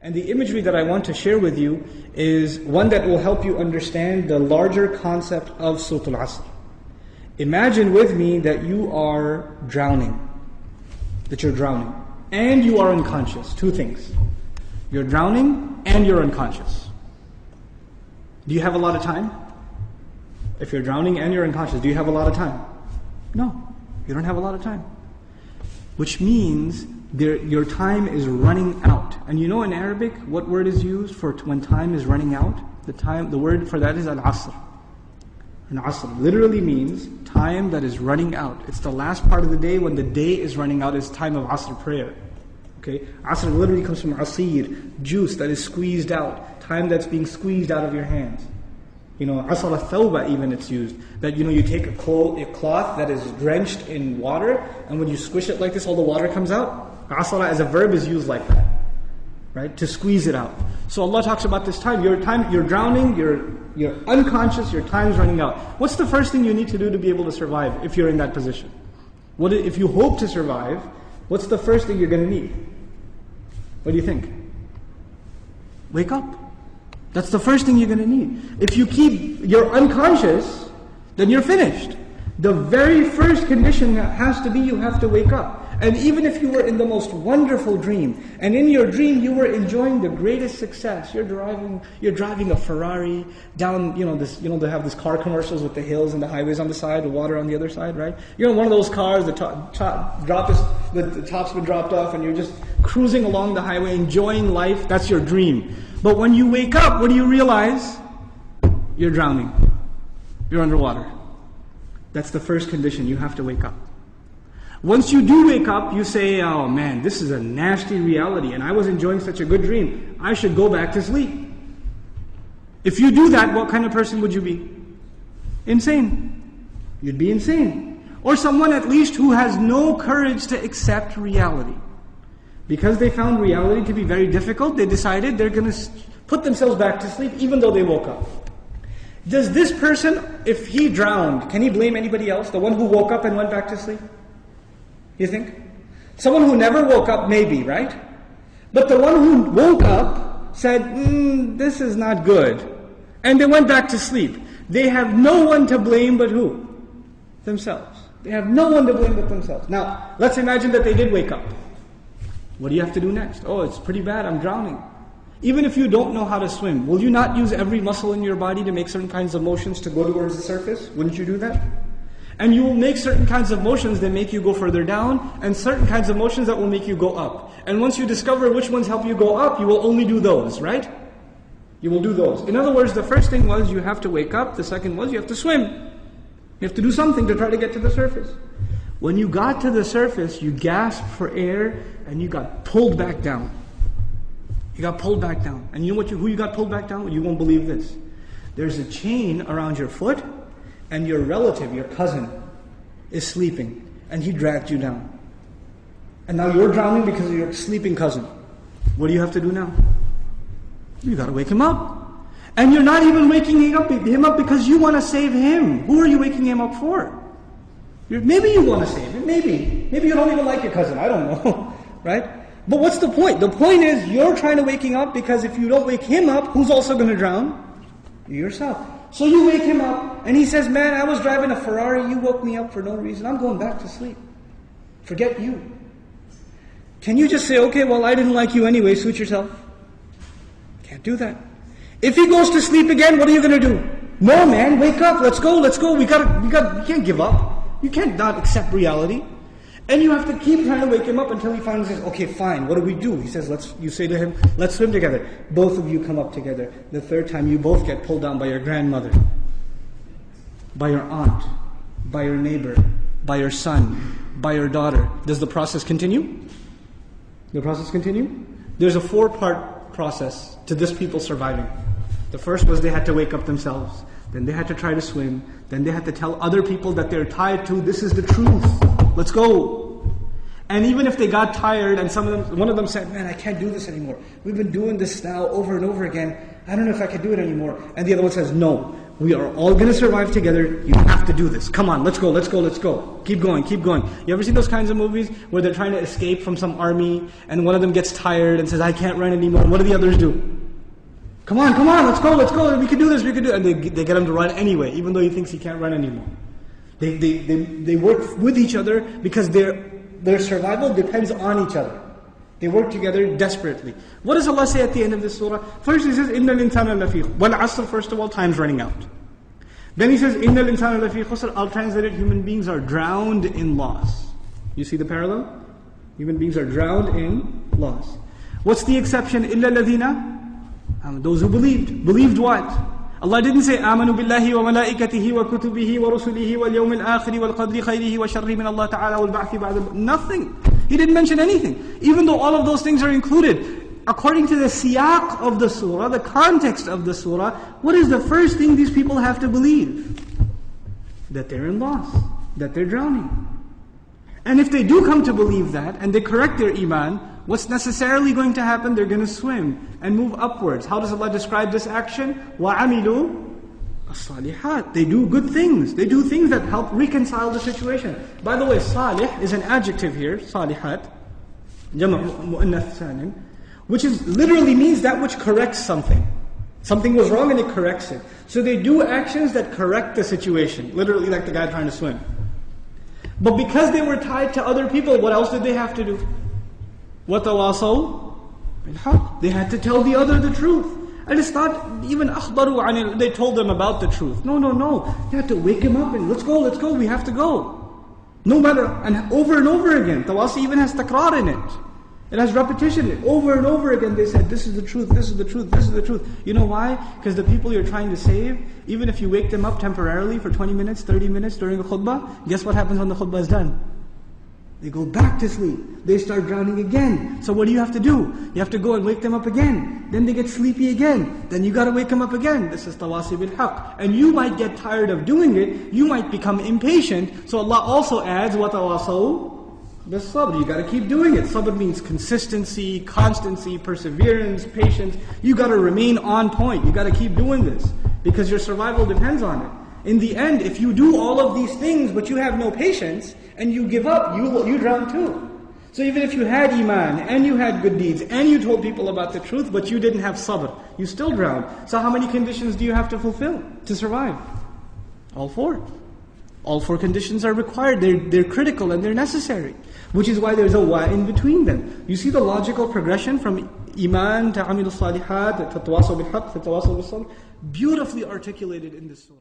And the imagery that I want to share with you is one that will help you understand the larger concept of Surah Al-Asr. Imagine with me that you are drowning. And you are unconscious. Two things. You're drowning and you're unconscious. Do you have a lot of time? If you're drowning and you're unconscious, do you have a lot of time? No, you don't have a lot of time. Which means your time is running out. And you know in Arabic, what word is used for when time is running out? The word for that is al-asr. And asr literally means time that is running out. It's the last part of the day when the day is running out. It's time of asr prayer. Okay, asr literally comes from asir, juice that is squeezed out, time that's being squeezed out of your hands. You know, asr al-thawba even it's used. That you take a cloth that is drenched in water, and when you squish it like this, all the water comes out. Asara as a verb is used like that, right? To squeeze it out. So Allah talks about this time. You're drowning, you're unconscious, your time's running out. What's the first thing you need to do to be able to survive if you're in that position? If you hope to survive, what's the first thing you're going to need? What do you think? Wake up. That's the first thing you're going to need. If you're unconscious, then you're finished. The very first condition has to be you have to wake up. And even if you were in the most wonderful dream, and in your dream you were enjoying the greatest success, you're driving a Ferrari down, they have these car commercials with the hills and the highways on the side, the water on the other side, right? You're in one of those cars, the top's been dropped off, and you're just cruising along the highway, enjoying life. That's your dream. But when you wake up, what do you realize? You're drowning. You're underwater. That's the first condition. You have to wake up. Once you do wake up, you say, oh man, this is a nasty reality and I was enjoying such a good dream. I should go back to sleep. If you do that, what kind of person would you be? Insane. You'd be insane. Or someone at least who has no courage to accept reality. Because they found reality to be very difficult, they decided they're going to put themselves back to sleep even though they woke up. Does this person, if he drowned, can he blame anybody else? The one who woke up and went back to sleep? You think? Someone who never woke up, maybe, right? But the one who woke up said, this is not good. And they went back to sleep. They have no one to blame but who? Themselves. They have no one to blame but themselves. Now, let's imagine that they did wake up. What do you have to do next? Oh, it's pretty bad, I'm drowning. Even if you don't know how to swim, will you not use every muscle in your body to make certain kinds of motions to go towards the surface? Wouldn't you do that? And you will make certain kinds of motions that make you go further down, and certain kinds of motions that will make you go up. And once you discover which ones help you go up, you will only do those, right? You will do those. In other words, the first thing was you have to wake up. The second was you have to swim. You have to do something to try to get to the surface. When you got to the surface, you gasped for air, and you got pulled back down. You got pulled back down. And you know who you got pulled back down? You won't believe this. There's a chain around your foot, and your relative, your cousin, is sleeping, and he dragged you down. And now you're drowning because of your sleeping cousin. What do you have to do now? You got to wake him up. And you're not even waking him up because you want to save him. Who are you waking him up for? Maybe you want to save him, maybe. Maybe you don't even like your cousin, I don't know, right? But what's the point? The point is you're trying to wake him up because if you don't wake him up, who's also going to drown? You yourself. So you wake him up, and he says, man, I was driving a Ferrari, you woke me up for no reason, I'm going back to sleep. Forget you. Can you just say, okay, well, I didn't like you anyway, suit yourself? Can't do that. If he goes to sleep again, what are you going to do? No, man, wake up, let's go, we can't give up. You can't not accept reality. And you have to keep trying to wake him up until he finally says, okay, fine, what do we do? He says, you say to him, let's swim together. Both of you come up together. The third time, you both get pulled down by your grandmother, by your aunt, by your neighbor, by your son, by your daughter. Does the process continue? The process continue? There's a 4-part process to this people surviving. The first was they had to wake up themselves. Then they had to try to swim. Then they had to tell other people that they're tied to, this is the truth. Let's go. And even if they got tired and one of them said, man, I can't do this anymore. We've been doing this now over and over again. I don't know if I can do it anymore. And the other one says, no, We are all going to survive together. You have to do this. Come on, let's go, let's go, let's go. Keep going, keep going. You ever seen those kinds of movies where they're trying to escape from some army and one of them gets tired and says, I can't run anymore. And what do the others do? Come on, let's go. We can do this, we can do it. And they get him to run anyway, even though he thinks he can't run anymore. They work with each other because their survival depends on each other. They work together desperately. What does Allah say at the end of this surah? First He says, إِنَّ الْإِنسَانَ لَفِي Wal asr, first of all, time's running out. Then He says, إِنَّ الْإِنسَانَ لَفِي خُسْرٍ. I'll translate it, human beings are drowned in loss. You see the parallel? Human beings are drowned in loss. What's the exception? إِلَّا الَّذِينَ Those who believed. Believed what? Allah didn't say, آمَنُوا بِاللَّهِ وَمَلَائِكَتِهِ وَكُتُبِهِ وَرُسُلِهِ وَالْيَوْمِ الْآخِرِ وَالْقَدْرِ خَيْرِهِ وَشَرِّهِ مِنَ اللَّهِ تَعَالَى وَالْبَعْثِ بَعْدَ. Nothing. He didn't mention anything. Even though all of those things are included. According to the siyaq of the surah, the context of the surah, what is the first thing these people have to believe? That they're in loss. That they're drowning. And if they do come to believe that, and they correct their iman, what's necessarily going to happen? They're going to swim and move upwards. How does Allah describe this action? وَعَمِلُوا الصَّالِحَاتِ. They do good things. They do things that help reconcile the situation. By the way, salih is an adjective here, salihat, jama' mu'annath salim, which literally means that which corrects something. Something was wrong and it corrects it. So they do actions that correct the situation. Literally like the guy trying to swim. But because they were tied to other people, what else did they have to do? وَتَوَاصَوْا بِالْحَقِّ. They had to tell the other the truth. And it's not even أخبروا عن it. They told them about the truth. No. You have to wake him up and let's go, we have to go. No matter, and over again. Tawasi even has takrar in it. It has repetition. Over and over again they said, this is the truth, this is the truth, this is the truth. You know why? Because the people you're trying to save, even if you wake them up temporarily for 20 minutes, 30 minutes during a khutbah, guess what happens when the khutbah is done? They go back to sleep. They start drowning again. So what do you have to do? You have to go and wake them up again. Then they get sleepy again. Then you got to wake them up again. This is tawasi bil haqq. And you might get tired of doing it. You might become impatient. So Allah also adds, وَتَوَاصَوْا بِالصَّبْرِ. You got to keep doing it. Sabr means consistency, constancy, perseverance, patience. You got to remain on point. You got to keep doing this. Because your survival depends on it. In the end, if you do all of these things but you have no patience and you give up, you drown too. So even if you had iman and you had good deeds and you told people about the truth but you didn't have sabr, you still drown. So how many conditions do you have to fulfill to survive? All four. All four conditions are required. They're critical and they're necessary. Which is why there's a wa in between them. You see the logical progression from iman to amilu salihat to tawasaw bil haqq to tawasaw bil sabr, beautifully articulated in this surah.